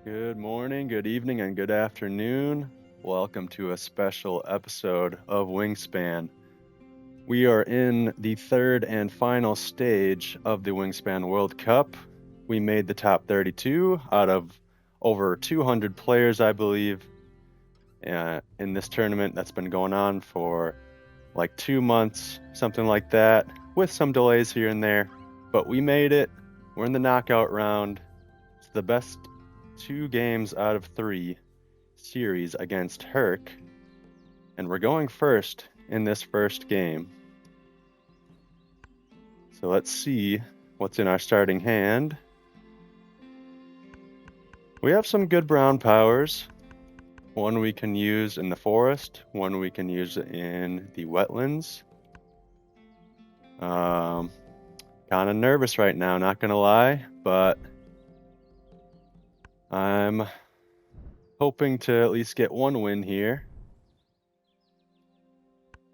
Good morning, good evening, and good afternoon. Welcome to a special episode of Wingspan. We are in the third and final stage of the Wingspan World Cup. We made the top 32 out of over 200 players, I believe, in this tournament that's been going on for like 2 months, something like that, with some delays here and there. But we made it. We're in the knockout round. It's the best 2 games out of 3 series against Herc, and we're going first in this first game. So let's see what's in our starting hand. We have some good brown powers. One we can use in the forest, one we can use in the wetlands. Kind of nervous right now, not gonna lie, but I'm hoping to at least get one win here.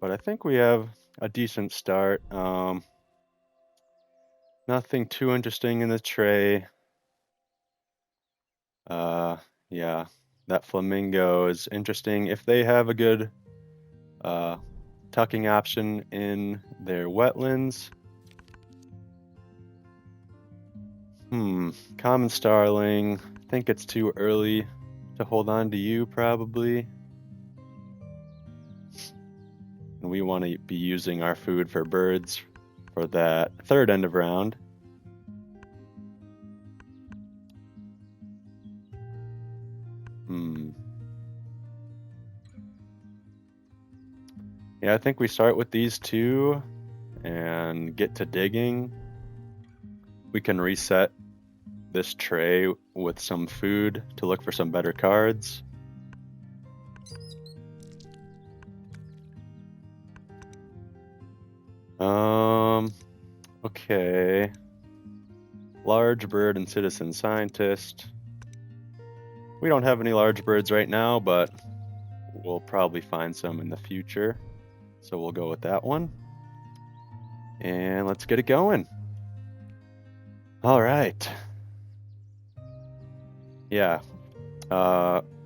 But I think we have a decent start. Nothing too interesting in the tray. Yeah, that flamingo is interesting. If they have a good tucking option in their wetlands. Common starling. I think it's too early to hold on to you, probably. And we want to be using our food for birds for that third end of round. Yeah, I think we start with these two and get to digging. We can reset this tray with some food to look for some better cards. Okay. Large bird and citizen scientist. We don't have any large birds right now, but we'll probably find some in the future. So we'll go with that one. And let's get it going. All right. Yeah.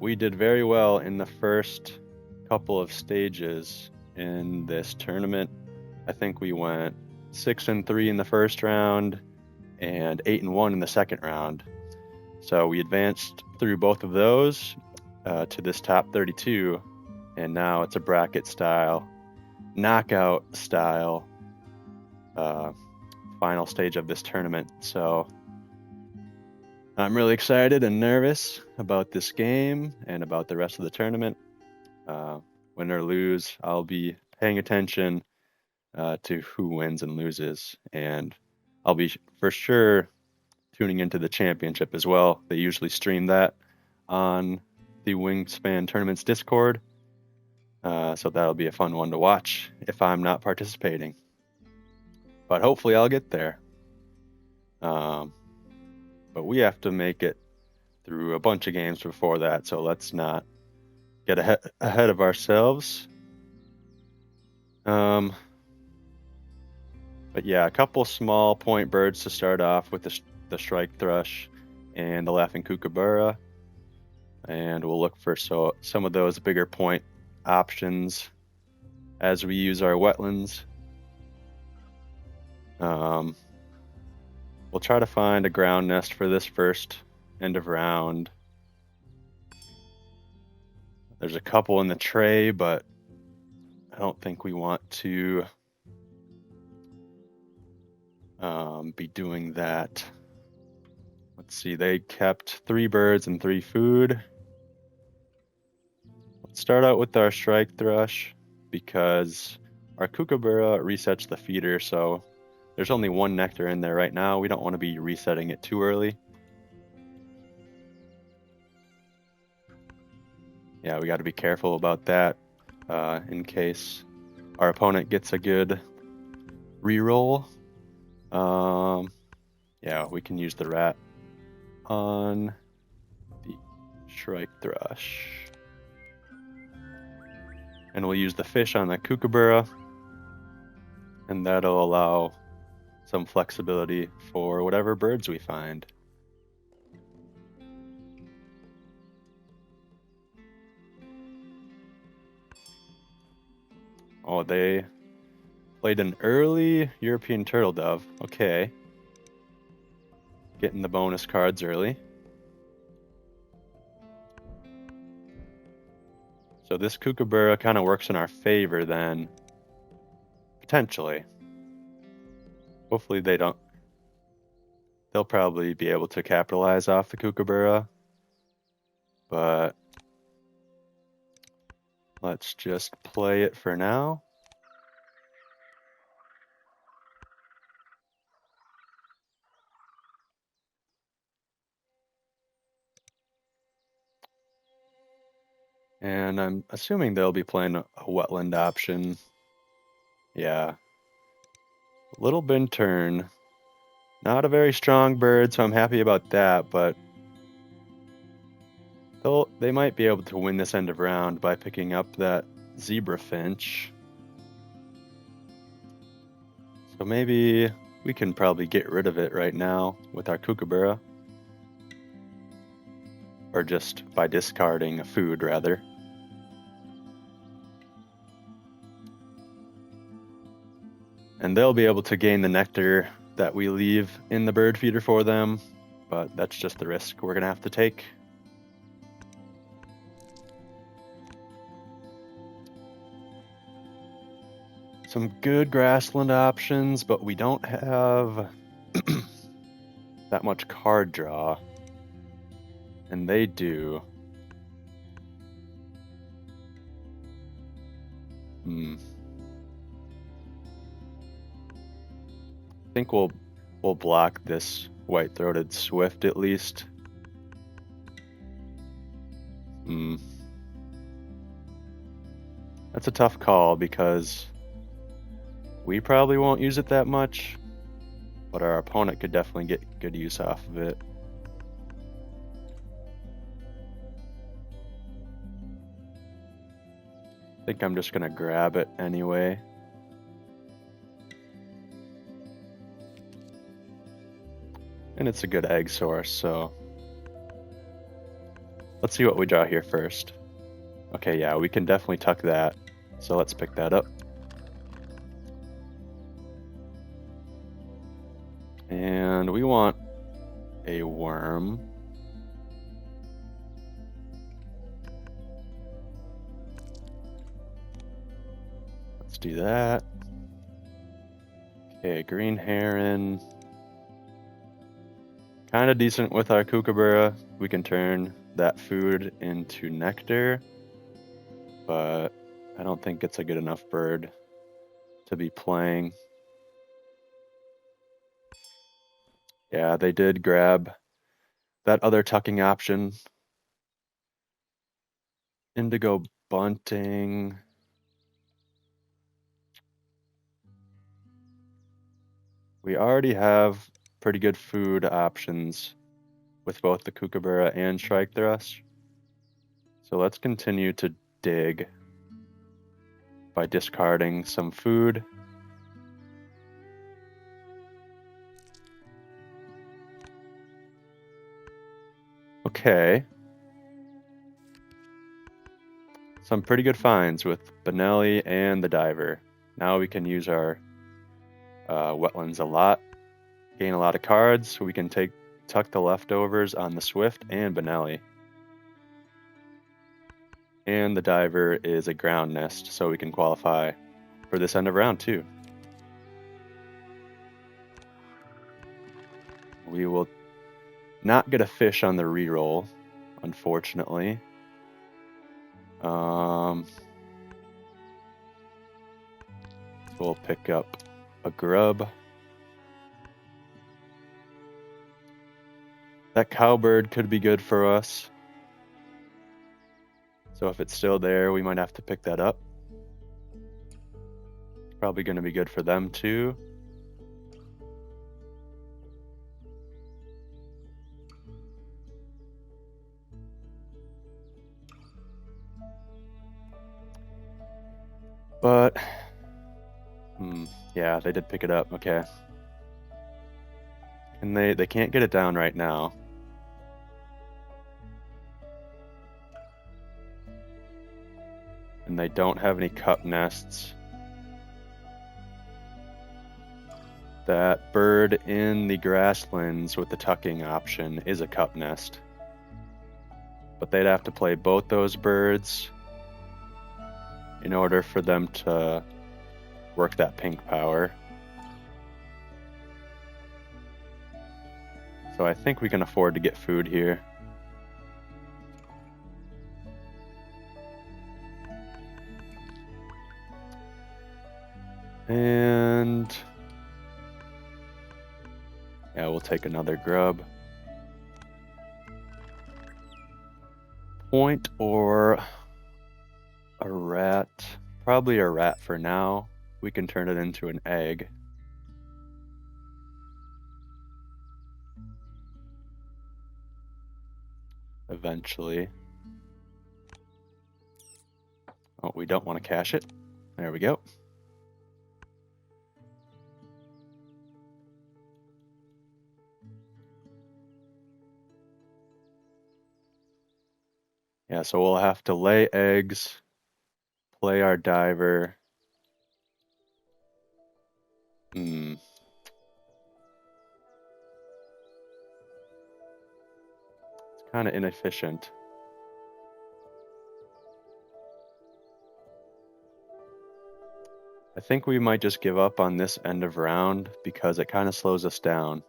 We did very well in the first couple of stages in this tournament. I think we went 6-3 in the first round and 8-1 in the second round. So we advanced through both of those to this top 32, and now it's a bracket style, knockout style final stage of this tournament. So I'm really excited and nervous about this game and about the rest of the tournament. Win or lose, I'll be paying attention to who wins and loses, and I'll be for sure tuning into the championship as well. They usually stream that on the Wingspan Tournaments Discord, so that'll be a fun one to watch if I'm not participating. But hopefully I'll get there. But we have to make it through a bunch of games before that, so let's not get ahead of ourselves. But yeah, a couple small point birds to start off with the strike thrush and the laughing kookaburra, and we'll look for some of those bigger point options as we use our wetlands. We'll try to find a ground nest for this first end of round. There's a couple in the tray, but I don't think we want to be doing that. Let's see, they kept 3 birds and 3 food. Let's start out with our strike thrush because our kookaburra resets the feeder, so there's only 1 nectar in there right now. We don't want to be resetting it too early. Yeah, we got to be careful about that in case our opponent gets a good reroll. Yeah, we can use the rat on the strike thrush. And we'll use the fish on the kookaburra, and that'll allow some flexibility for whatever birds we find. Oh, they played an early European turtle dove. Okay. Getting the bonus cards early. So this kookaburra kind of works in our favor then. Potentially. Hopefully they don't. They'll probably be able to capitalize off the kookaburra. But let's just play it for now. And I'm assuming they'll be playing a wetland option. Yeah. Little bin turn. Not a very strong bird, so I'm happy about that, but they might be able to win this end of round by picking up that zebra finch. So maybe we can probably get rid of it right now with our kookaburra. Or just by discarding a food, rather. And they'll be able to gain the nectar that we leave in the bird feeder for them, but that's just the risk we're going to have to take. Some good grassland options, but we don't have that much card draw. And they do. I think we'll block this white-throated swift at least. That's a tough call because we probably won't use it that much, but our opponent could definitely get good use off of it. I think I'm just gonna grab it anyway. And it's a good egg source, so let's see what we draw here first. Okay, yeah, we can definitely tuck that, so let's pick that up. And we want a worm. Let's do that. Okay, green heron. Kind of decent with our kookaburra. We can turn that food into nectar, but I don't think it's a good enough bird to be playing. Yeah, they did grab that other tucking option. Indigo bunting. We already have pretty good food options with both the kookaburra and shrike thrush. So let's continue to dig by discarding some food. Okay. Some pretty good finds with Benelli and the diver. Now we can use our wetlands a lot, gain a lot of cards, so we can tuck the leftovers on the swift and Benelli. And the diver is a ground nest, so we can qualify for this end of round too. We will not get a fish on the reroll, unfortunately. We'll pick up a grub. That cowbird could be good for us. So if it's still there, we might have to pick that up. Probably going to be good for them too. But, yeah, they did pick it up. Okay. And they can't get it down right now. And they don't have any cup nests. That bird in the grasslands with the tucking option is a cup nest. But they'd have to play both those birds in order for them to work that pink power. So I think we can afford to get food here. And yeah, we'll take another grub. Point or a rat. Probably a rat for now. We can turn it into an egg. Eventually. Oh, we don't want to cache it. There we go. Yeah, so we'll have to lay eggs, play our diver. It's kind of inefficient. I think we might just give up on this end of round because it kind of slows us down.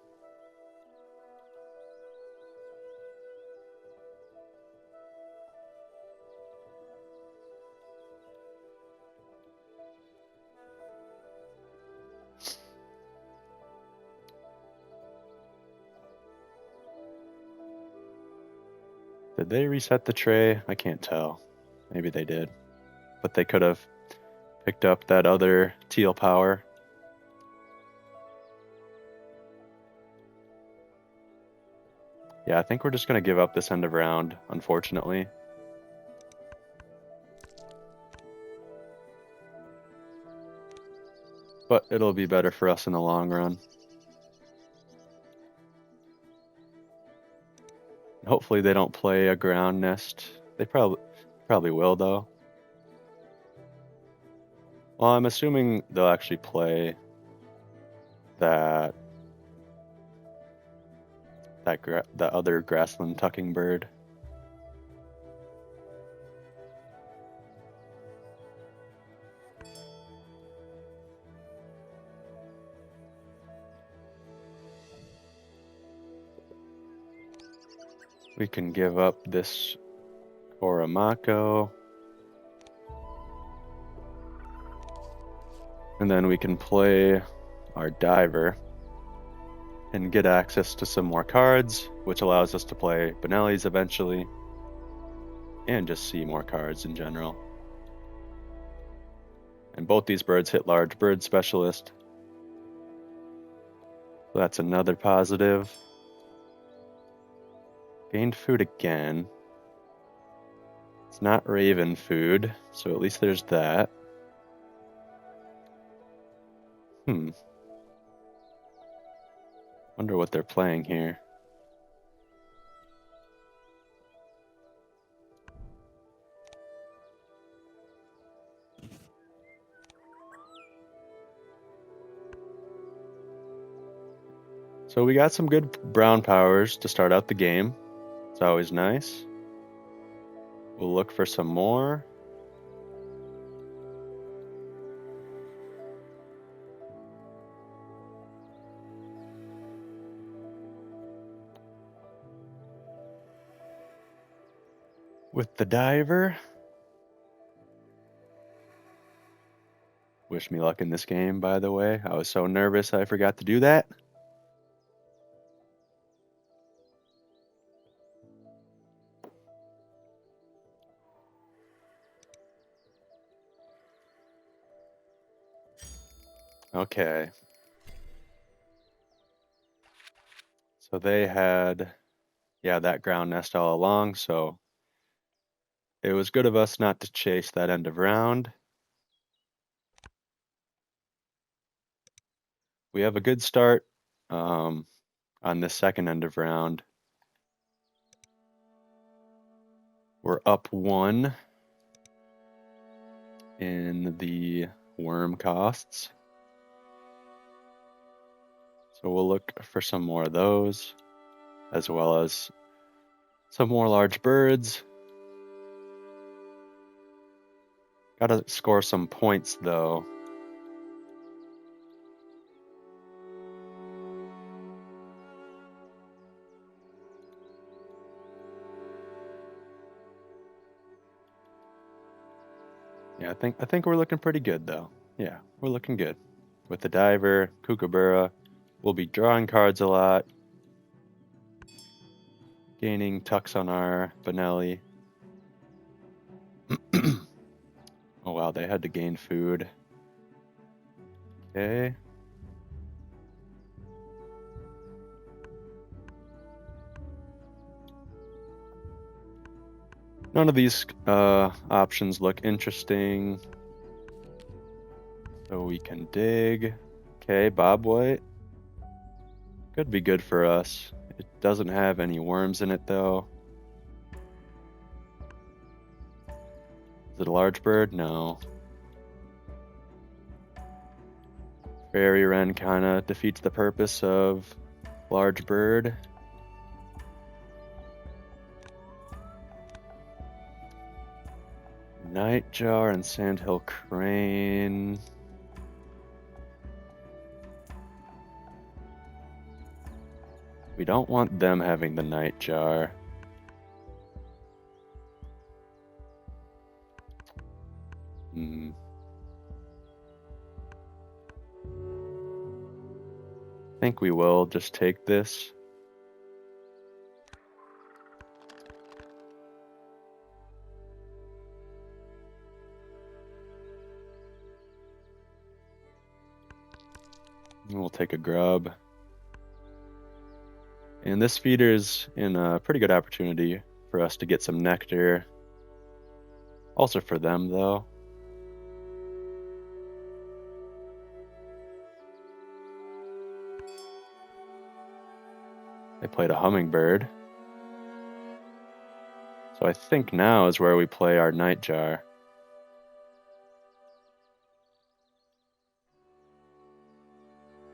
Did they reset the tray? I can't tell. Maybe they did. But they could have picked up that other teal power. Yeah, I think we're just going to give up this end of round, unfortunately. But it'll be better for us in the long run. Hopefully they don't play a ground nest. They probably will, though. Well, I'm assuming they'll actually play that other grassland tucking bird. We can give up this Koramako. And then we can play our diver and get access to some more cards, which allows us to play Benelli's eventually, and just see more cards in general. And both these birds hit large bird specialist. So that's another positive. Gained food again. It's not raven food, so at least there's that. Wonder what they're playing here. So we got some good brown powers to start out the game. It's always nice. We'll look for some more. With the diver. Wish me luck in this game, by the way. I was so nervous I forgot to do that. Okay. So they had, that ground nest all along, so it was good of us not to chase that end of round. We have a good start on this second end of round. We're up 1 in the worm costs. So we'll look for some more of those, as well as some more large birds. Gotta score some points though. Yeah, I think we're looking pretty good though. Yeah, we're looking good. With the diver, Kookaburra, we'll be drawing cards a lot. Gaining tucks on our Benelli. Oh wow, they had to gain food. Okay. None of these options look interesting. So we can dig. Okay, Bob White. Could be good for us. It doesn't have any worms in it though. Is it a large bird? No. Fairy Wren kind of defeats the purpose of large bird. Nightjar and Sandhill Crane. We don't want them having the Nightjar. I think we will just take this. And we'll take a grub. And this feeder's in a pretty good opportunity for us to get some nectar. Also for them, though. They played a hummingbird. So I think now is where we play our Nightjar.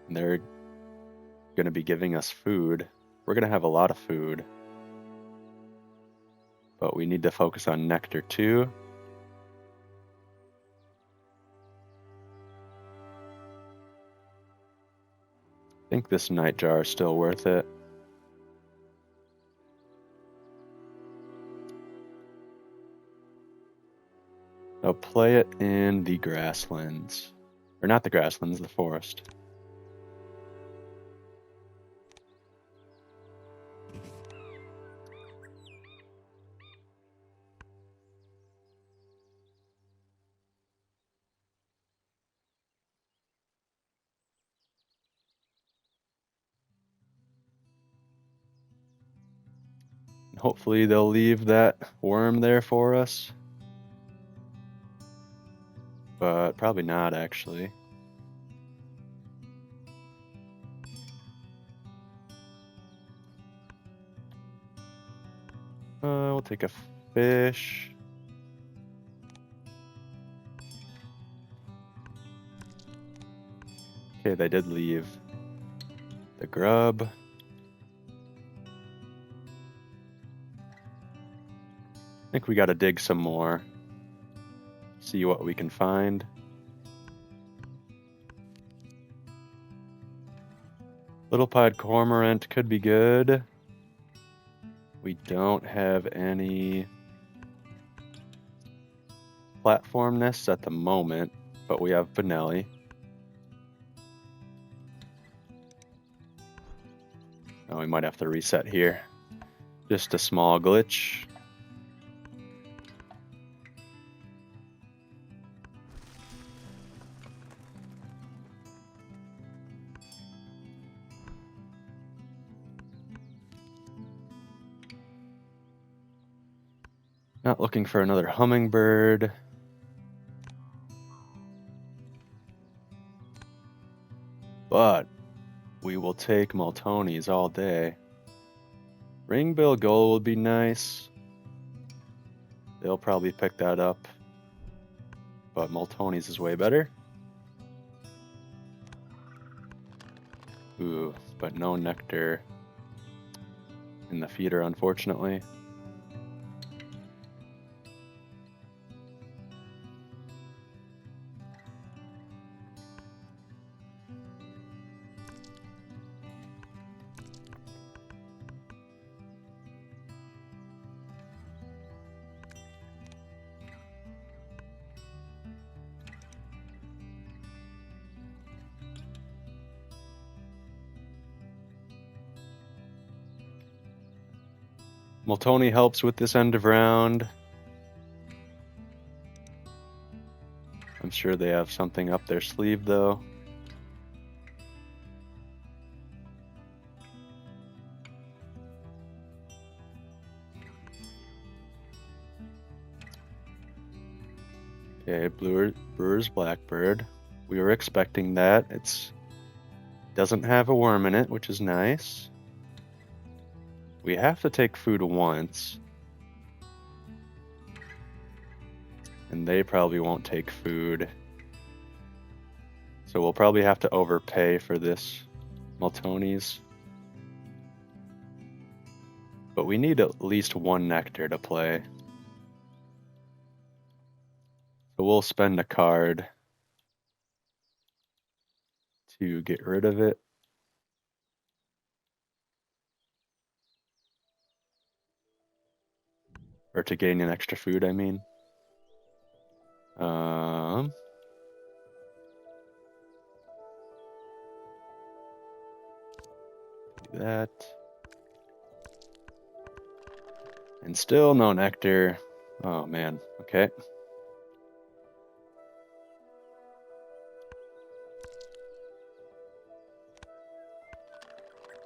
And they're going to be giving us food. We're going to have a lot of food. But we need to focus on nectar too. I think this Nightjar is still worth it. I'll play it in the grasslands. Or not the grasslands, the forest. Hopefully they'll leave that worm there for us. But probably not, actually. We'll take a fish. Okay, they did leave the grub. I think we gotta dig some more. See what we can find. Little pied cormorant could be good. We don't have any platform nests at the moment, but we have Benelli. Oh, we might have to reset here. Just a small glitch. Not looking for another hummingbird. But we will take Multonies all day. Ringbill Gull would be nice. They'll probably pick that up. But Multonies is way better. Ooh, but no nectar in the feeder, unfortunately. Moltoni helps with this end of round. I'm sure they have something up their sleeve, though. Okay, Brewer's Blackbird. We were expecting that. It doesn't have a worm in it, which is nice. We have to take food once. And they probably won't take food. So we'll probably have to overpay for this Moltoni's. But we need at least one nectar to play. So we'll spend a card to get rid of it. Or to gain an extra food, I mean. Do that. And still no nectar. Oh man, okay.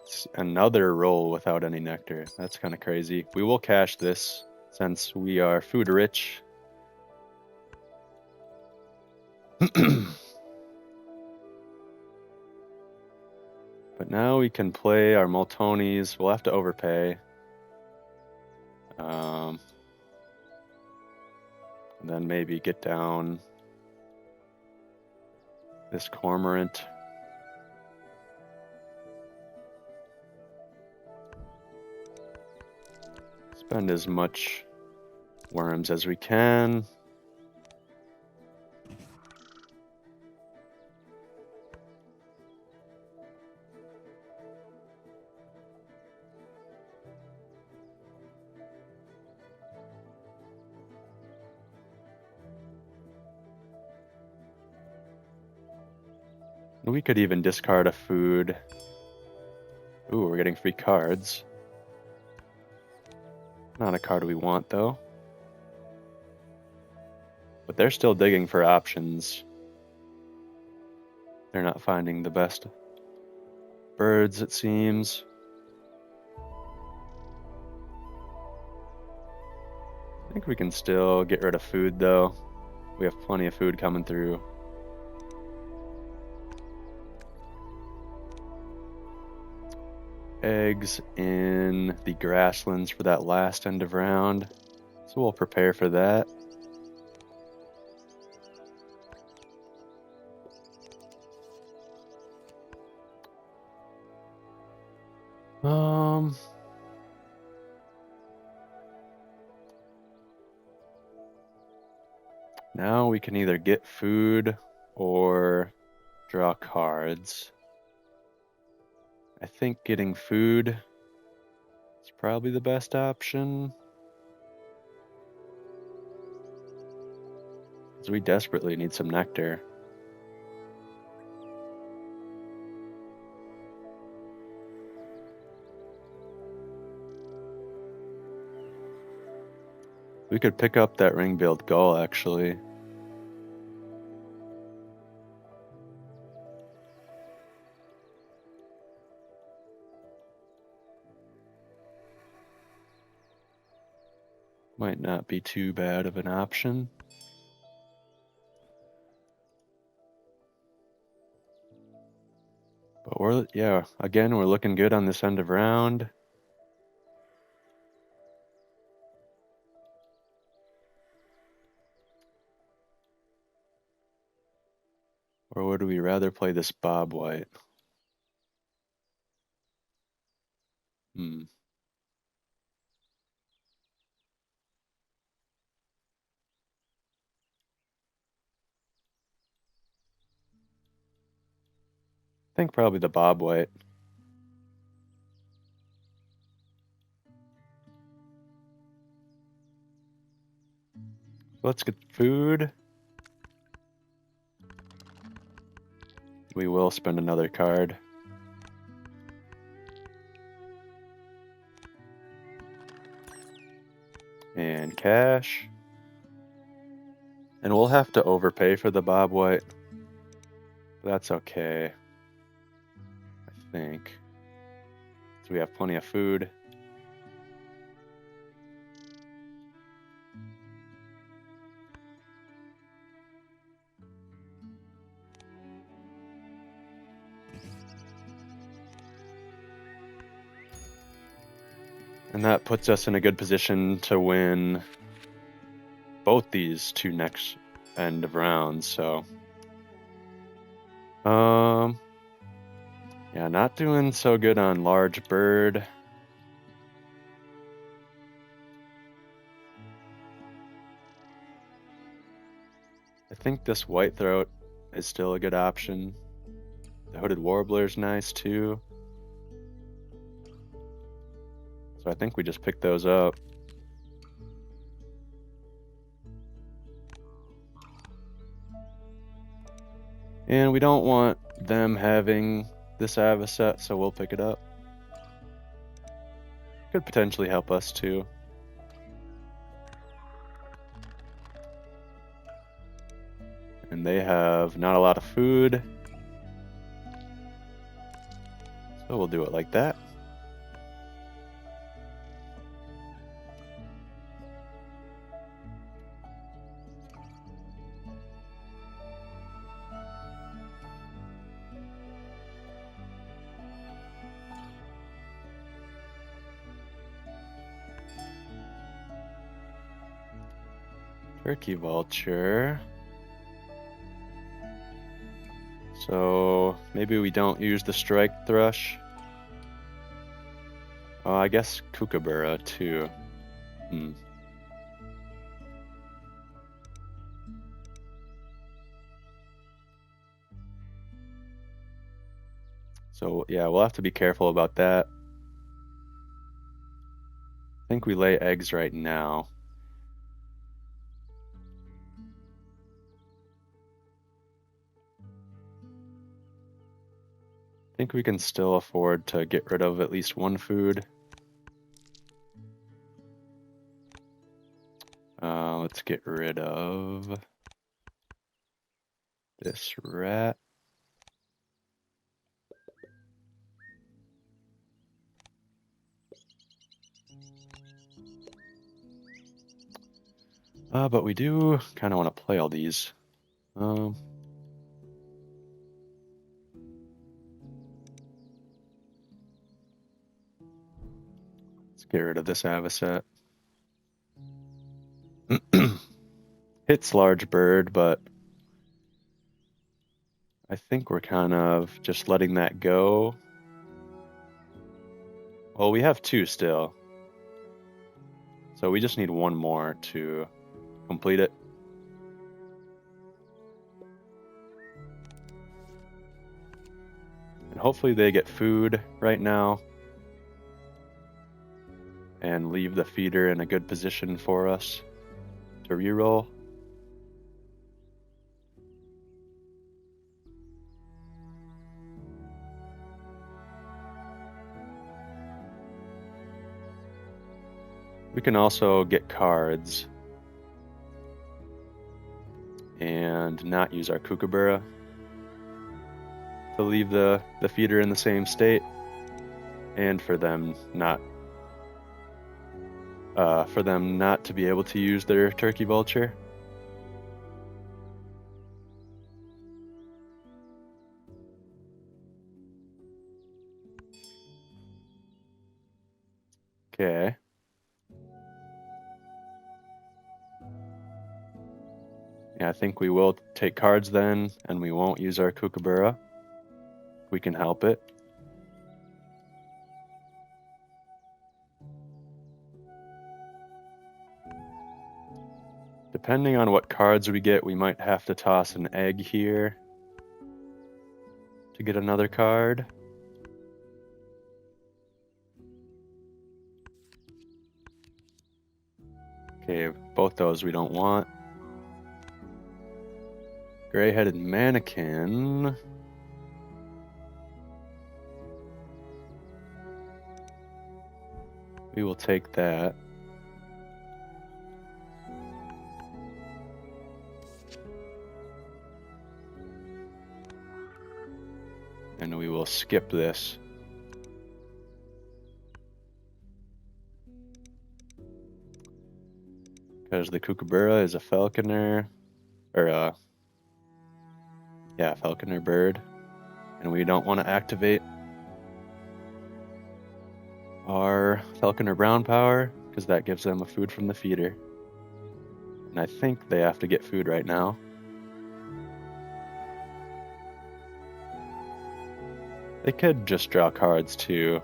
It's another roll without any nectar. That's kind of crazy. We will cash this since we are food rich. But now we can play our Moltoni's. We'll have to overpay. And then maybe get down this Cormorant. Spend as much worms as we can. We could even discard a food. Ooh, we're getting free cards. Not a card we want, though. But they're still digging for options. They're not finding the best birds, it seems. I think we can still get rid of food, though. We have plenty of food coming through. Eggs in the grasslands for that last end of round. So we'll prepare for that. Now we can either get food or draw cards. I think getting food is probably the best option. Because we desperately need some nectar. We could pick up that ring-billed gull, actually. Might not be too bad of an option. But again, we're looking good on this end of round. Or would we rather play this Bob White? Hmm. I think probably the bobwhite. Let's get food. We will spend another card. And cash. And we'll have to overpay for the bobwhite. That's okay, I think. So we have plenty of food. And that puts us in a good position to win both these two next end of rounds, so. Yeah, not doing so good on large bird. I think this whitethroat is still a good option. The hooded warbler's nice too. So I think we just pick those up. And we don't want them having this avocet, so we'll pick it up. Could potentially help us too. And they have not a lot of food. So we'll do it like that. Turkey vulture. So maybe we don't use the strike thrush. Oh, I guess kookaburra too. So yeah, we'll have to be careful about that. I think we lay eggs right now. I think we can still afford to get rid of at least one food. Let's get rid of this rat. But we do kind of want to play all these. Let's get rid of this avocet. Hits large bird, but I think we're kind of just letting that go. Well, we have two still. So we just need one more to complete it. And hopefully they get food right now and leave the feeder in a good position for us to reroll. We can also get cards and not use our kookaburra to leave the feeder in the same state, and for them not to be able to use their turkey vulture. Okay. Yeah, I think we will take cards then, and we won't use our kookaburra. We can help it. depending on what cards we get, we might have to toss an egg here to get another card. Okay, both those we don't want. Gray-headed mannequin. We will take that. And we will skip this. Because the kookaburra is a falconer, or falconer bird. And we don't want to activate our falconer brown power, because that gives them a food from the feeder. And I think they have to get food right now. They could just draw cards too.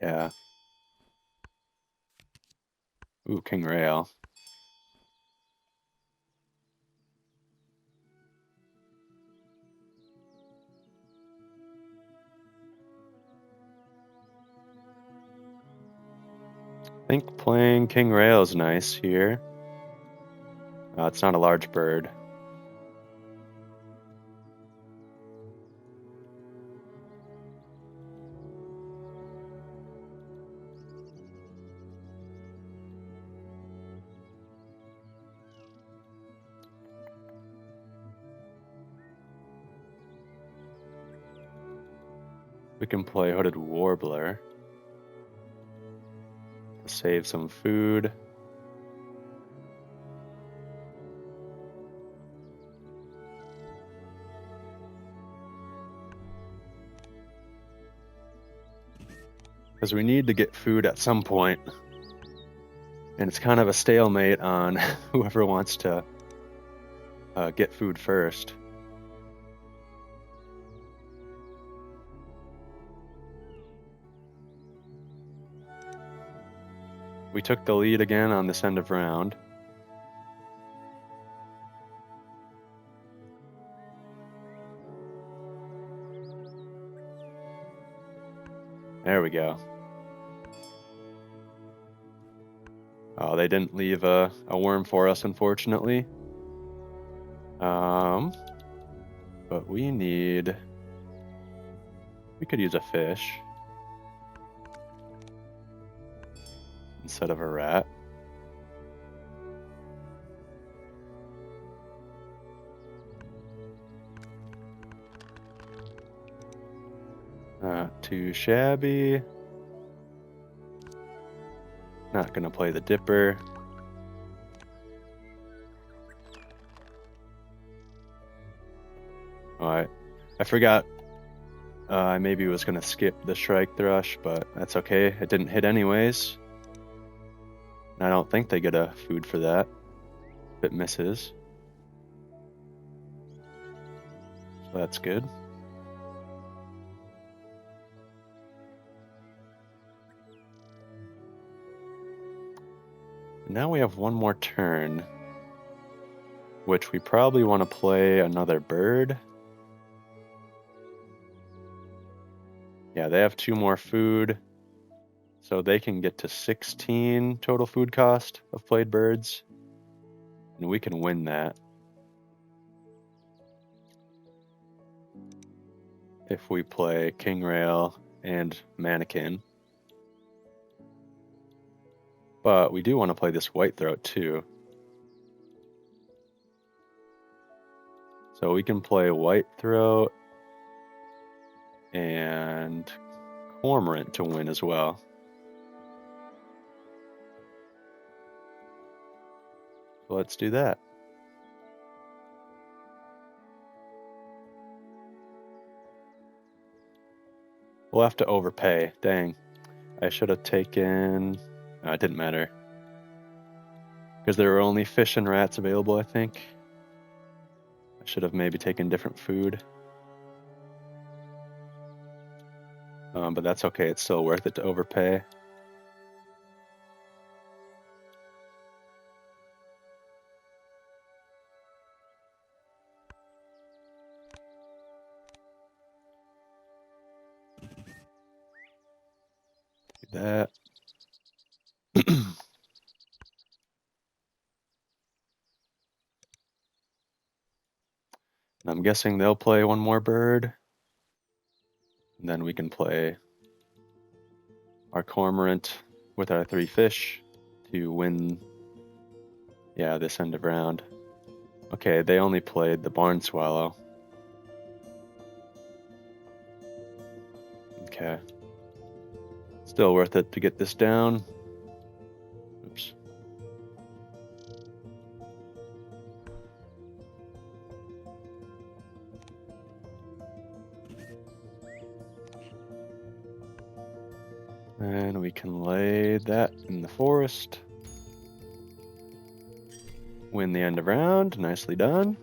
Yeah. Ooh, King Rail. I think playing King Rail is nice here. It's not a large bird. We can play Hooded Warbler to save some food. Because we need to get food at some point. And it's kind of a stalemate on whoever wants to get food first. We took the lead again on this end of round. There we go. Oh, they didn't leave a worm for us, unfortunately. But we could use a fish instead of a rat. Not too shabby. Not gonna play the dipper. Alright. I forgot I maybe was gonna skip the Shrike Thrush, but that's okay. It didn't hit anyways. And I don't think they get a food for that if it misses. So that's good. Now we have one more turn, which we probably want to play another bird. Yeah, they have 2 more food, so they can get to 16 total food cost of played birds, and we can win that if we play King Rail and Mannequin. But we do want to play this Whitethroat too. So we can play Whitethroat and Cormorant to win as well. So let's do that. We'll have to overpay. Dang. I should have taken... No, it didn't matter. Because there were only fish and rats available, I think. I should have maybe taken different food. But that's okay. It's still worth it to overpay. Do that. I'm guessing they'll play one more bird. And then we can play our cormorant with our 3 fish to win, yeah, this end of round. Okay, they only played the barn swallow. Okay. Still worth it to get this down. Oops. And we can lay that in the forest. Win the end of round. Nicely done.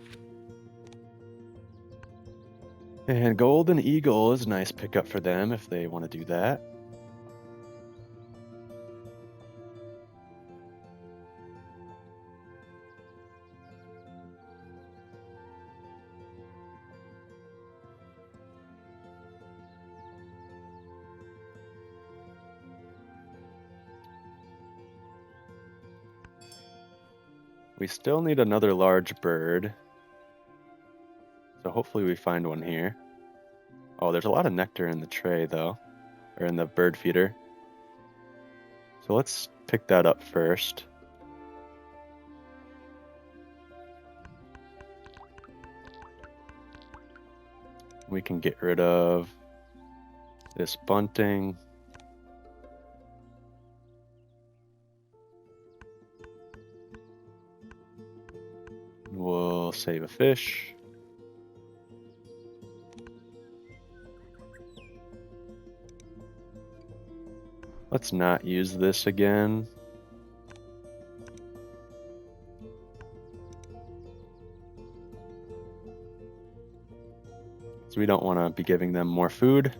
And Golden Eagle is a nice pickup for them if they want to do that. We still need another large bird. So hopefully we find one here. Oh, there's a lot of nectar in the tray though, or in the bird feeder. So let's pick that up first. We can get rid of this bunting. We'll save a fish. Let's not use this again. So we don't want to be giving them more food.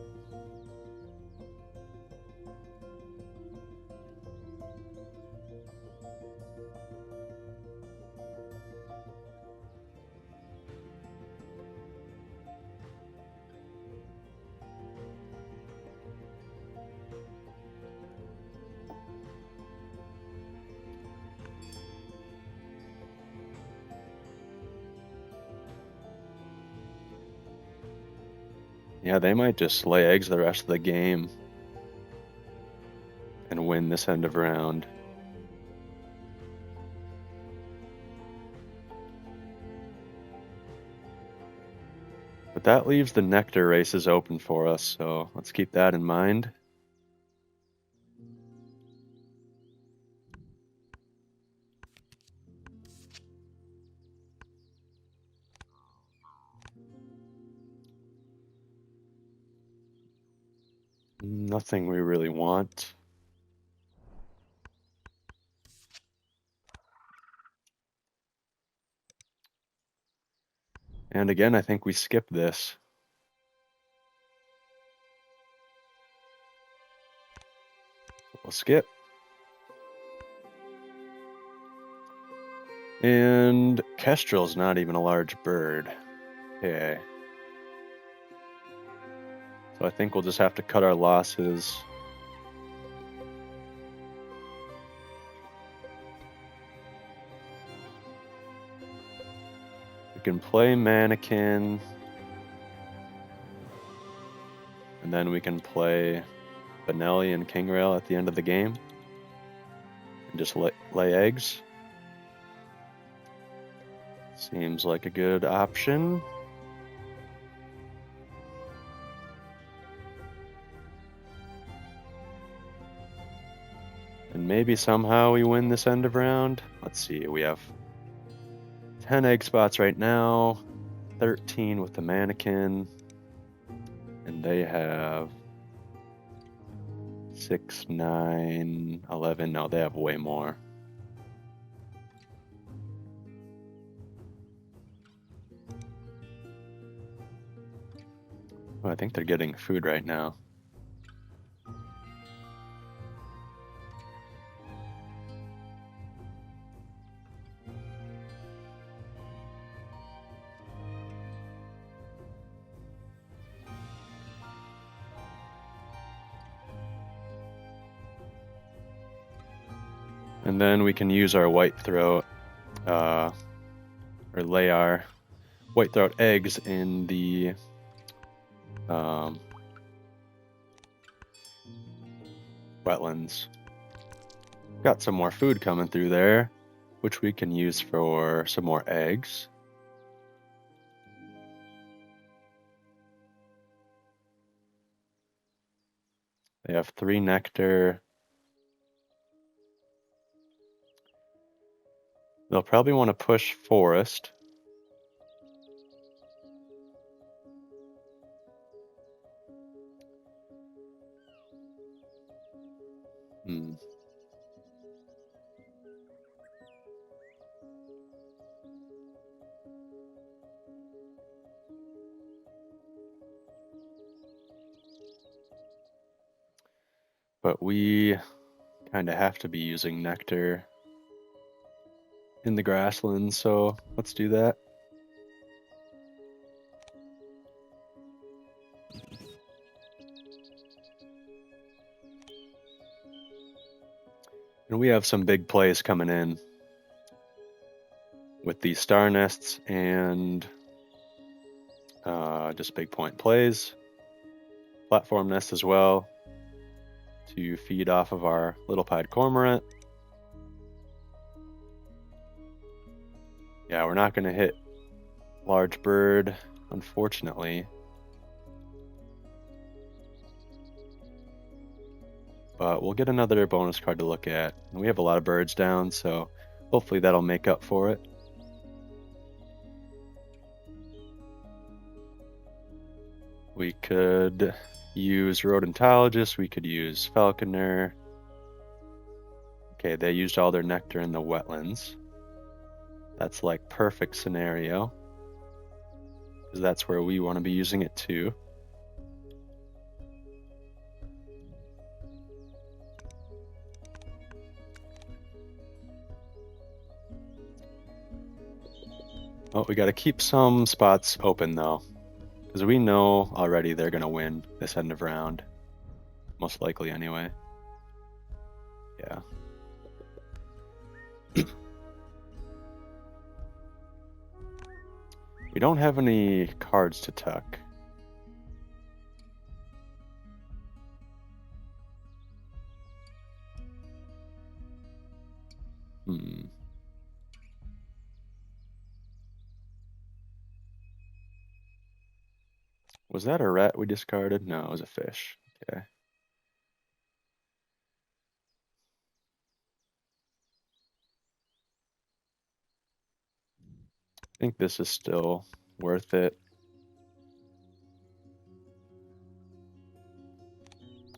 Yeah, they might just lay eggs the rest of the game and win this end of round. But that leaves the nectar races open for us, so let's keep that in mind. Nothing we really want. And again, I think we skip this. We'll skip. And Kestrel's not even a large bird. Okay. So I think we'll just have to cut our losses. We can play Mannequin. And then we can play Benelli and Kingrail at the end of the game. And just lay eggs. Seems like a good option. And maybe somehow we win this end of round. Let's see, we have 10 egg spots right now, 13 with the Mannequin, and they have 6, 9, 11. No, they have way more. Oh, I think they're getting food right now. And then we can use our white throat, or lay our white throat eggs in the wetlands. Got some more food coming through there, which we can use for some more eggs. They have 3 nectar. They'll probably want to push forest. But we kind of have to be using nectar in the grasslands, so let's do that. And we have some big plays coming in with these star nests and just big point plays. Platform nest as well to feed off of our little pied cormorant. Yeah, we're not going to hit large bird, unfortunately. But we'll get another bonus card to look at. And we have a lot of birds down, so hopefully that'll make up for it. We could use rodentologist, we could use falconer. Okay, they used all their nectar in the wetlands. That's like perfect scenario, because that's where we want to be using it too. Oh, we got to keep some spots open though, because we know already they're going to win this end of round. Most likely anyway. Yeah. We don't have any cards to tuck. Was that a rat we discarded? No, it was a fish. Okay. I think this is still worth it.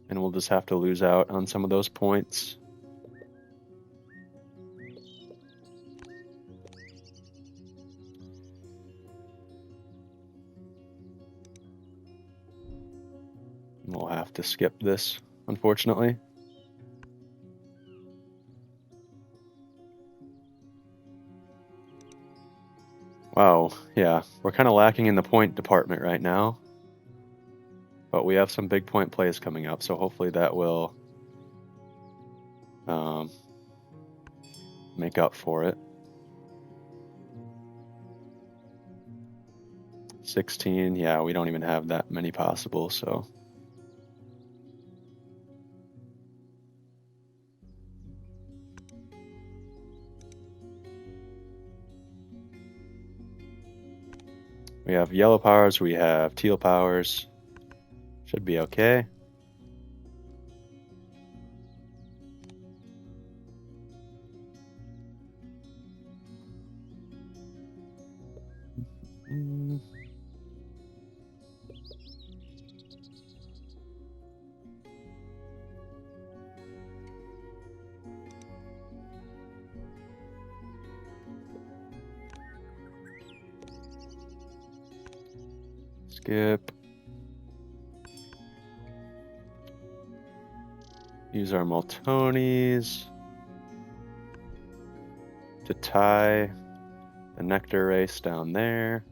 And we'll just have to lose out on some of those points. We'll have to skip this, unfortunately. Wow, yeah, we're kind of lacking in the point department right now. But we have some big point plays coming up, so hopefully that will make up for it. 16, yeah, we don't even have that many possible, so. We have yellow powers, we have teal powers. Should be okay. Skip. Use our Moltonis to tie the nectar race down there.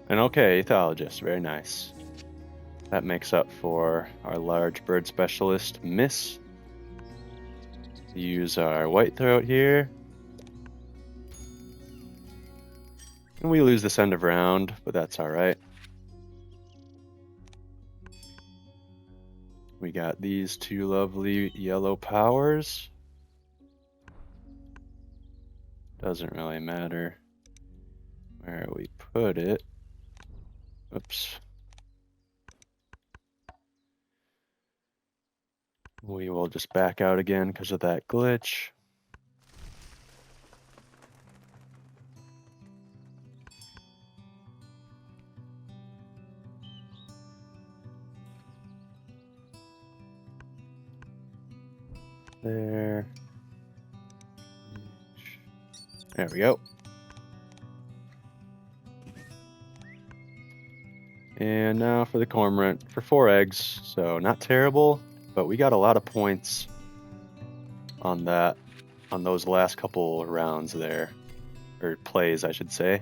And okay, ethologist, very nice. That makes up for our large bird specialist miss. Use our white throat here. And we lose this end of round, but that's all right. We got these two lovely yellow powers. Doesn't really matter where we put it. Oops. We will just back out again because of that glitch. There. There we go. And now for the cormorant for 4 eggs. So not terrible, but we got a lot of points on that, on those last couple rounds there, or plays, I should say.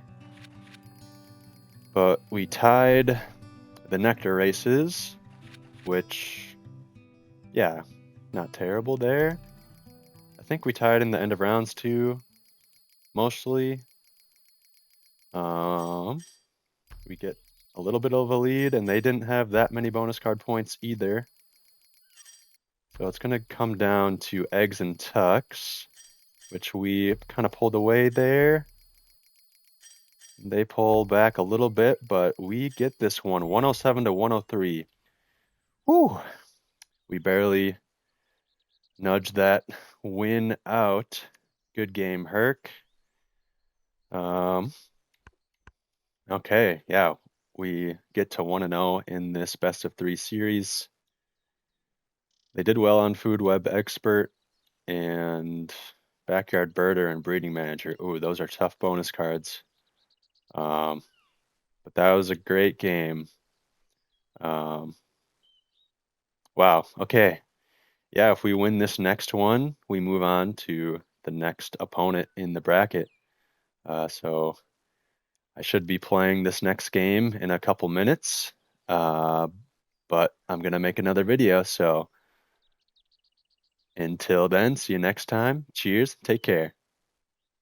But we tied the nectar races, which, yeah, not terrible there. I think we tied in the end of rounds too, mostly. We get a little bit of a lead, and they didn't have that many bonus card points either. So it's going to come down to eggs and tucks, which we kind of pulled away there. They pull back a little bit, but we get this one, 107 to 103. Whew. We barely nudged that win out. Good game, Herc. Okay, yeah, we get to 1-0 in this best of 3 series. They did well on Food Web Expert and Backyard Birder and Breeding Manager. Ooh, those are tough bonus cards. But that was a great game. Wow, okay. Yeah, if we win this next one, we move on to the next opponent in the bracket. So I should be playing this next game in a couple minutes, but I'm going to make another video. So until then, see you next time. Cheers. Take care.